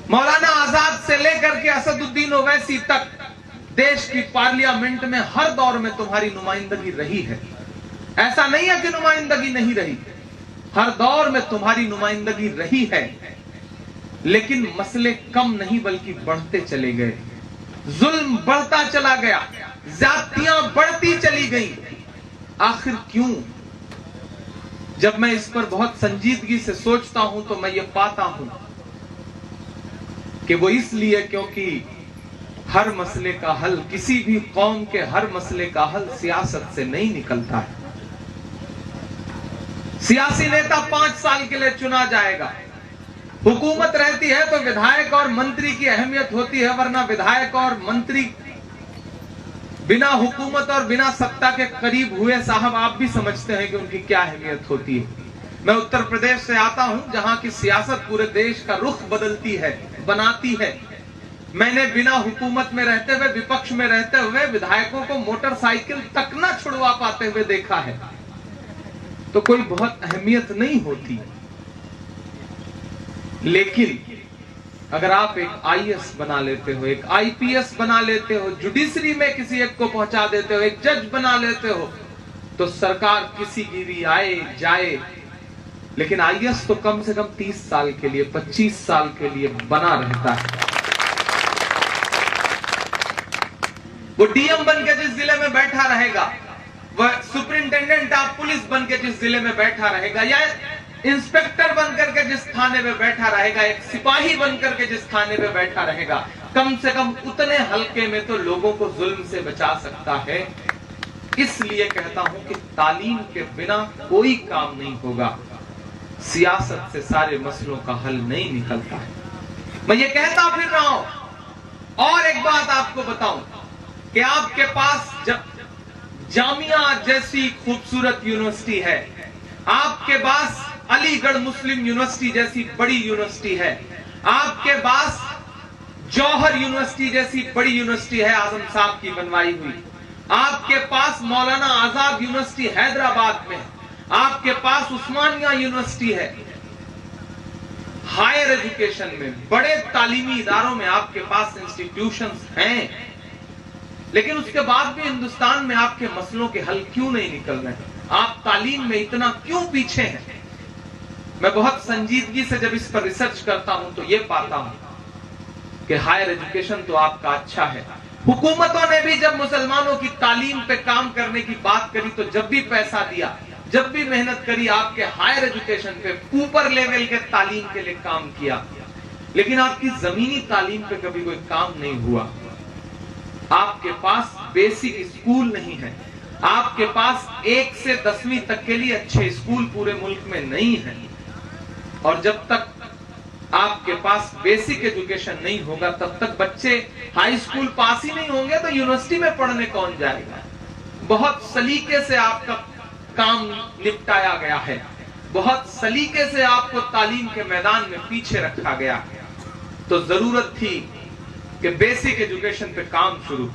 मौलाना आजाद से लेकर के असदुद्दीन ओवैसी तक देश की पार्लियामेंट में हर दौर में तुम्हारी नुमाइंदगी रही है। ऐसा नहीं है कि नुमाइंदगी नहीं रही, हर दौर में तुम्हारी नुमाइंदगी रही है, लेकिन मसले कम नहीं बल्कि बढ़ते चले गए, जुल्म बढ़ता चला गया, ज्यादतियां बढ़ती चली गई। आखिर क्यों? जब मैं इस पर बहुत संजीदगी से सोचता हूं तो मैं ये पाता हूं कि वो इसलिए क्योंकि हर मसले का हल, किसी भी कौम के हर मसले का हल सियासत से नहीं निकलता है। सियासी नेता 5 साल के लिए चुना जाएगा, हुकूमत रहती है तो विधायक और मंत्री की अहमियत होती है, वरना विधायक और मंत्री बिना हुकूमत और बिना सत्ता के करीब हुए साहब आप भी समझते हैं कि उनकी क्या अहमियत होती है। मैं उत्तर प्रदेश से आता हूं, जहां की सियासत पूरे देश का रुख बदलती है, बनाती है। मैंने बिना हुकूमत में रहते हुए, विपक्ष में रहते हुए विधायकों को मोटरसाइकिल तक न छुड़वा पाते हुए देखा है, तो कोई बहुत अहमियत नहीं होती। लेकिन अगर आप एक आईएएस बना लेते हो, एक आईपीएस बना लेते हो, जुडिशरी में किसी एक को पहुंचा देते हो, एक जज बना लेते हो, तो सरकार किसी की भी आए जाए, लेकिन आईएएस तो कम से कम 30 साल के लिए, 25 साल के लिए बना रहता है। वो डीएम बन के जिस जिले में बैठा रहेगा, वह सुपरिंटेंडेंट ऑफ पुलिस बन के जिस जिले में बैठा रहेगा, या इंस्पेक्टर बनकर के जिस थाने में बैठा रहेगा, एक सिपाही बनकर के जिस थाने में बैठा रहेगा, कम से कम उतने हल्के में तो लोगों को जुल्म से बचा सकता है। इसलिए कहता हूं कि तालीम के बिना कोई काम नहीं होगा, सियासत से सारे मसलों का हल नहीं निकलता है। मैं ये कहता फिर रहा हूं। और एक बात आपको बताऊं कि आपके पास जब जामिया जैसी खूबसूरत यूनिवर्सिटी है, आपके पास अलीगढ़ मुस्लिम यूनिवर्सिटी जैसी बड़ी यूनिवर्सिटी है, आपके पास जौहर यूनिवर्सिटी जैसी बड़ी यूनिवर्सिटी है आजम साहब की बनवाई हुई, आपके पास मौलाना आजाद यूनिवर्सिटी हैदराबाद में, आपके पास उस्मानिया यूनिवर्सिटी है, हायर एजुकेशन में, बड़े तालीमी इदारों में आपके पास इंस्टीट्यूशंस हैं, लेकिन उसके बाद भी हिंदुस्तान में आपके मसलों के हल क्यों नहीं निकल रहे? आप तालीम में इतना क्यों पीछे हैं? मैं बहुत संजीदगी से जब इस पर रिसर्च करता हूं तो ये पाता हूं कि हायर एजुकेशन तो आपका अच्छा है। हुकूमतों ने भी जब मुसलमानों की तालीम पे काम करने की बात करी तो जब भी पैसा दिया, जब भी मेहनत करी, आपके हायर एजुकेशन पे, ऊपर लेवल के तालीम के लिए काम किया, लेकिन आपकी जमीनी तालीम पे कभी कोई काम नहीं हुआ। आपके पास बेसिक स्कूल नहीं है, आपके पास 1 से 10वीं तक के लिए अच्छे स्कूल पूरे मुल्क में नहीं है, और जब तक आपके पास बेसिक एजुकेशन नहीं होगा तब तक बच्चे हाई स्कूल पास ही नहीं होंगे तो यूनिवर्सिटी में पढ़ने कौन जाएगा? बहुत सलीके से आपका काम निपटाया गया है, बहुत सलीके से आपको तालीम के मैदान में पीछे रखा गया। तो जरूरत थी कि बेसिक एजुकेशन पे काम शुरू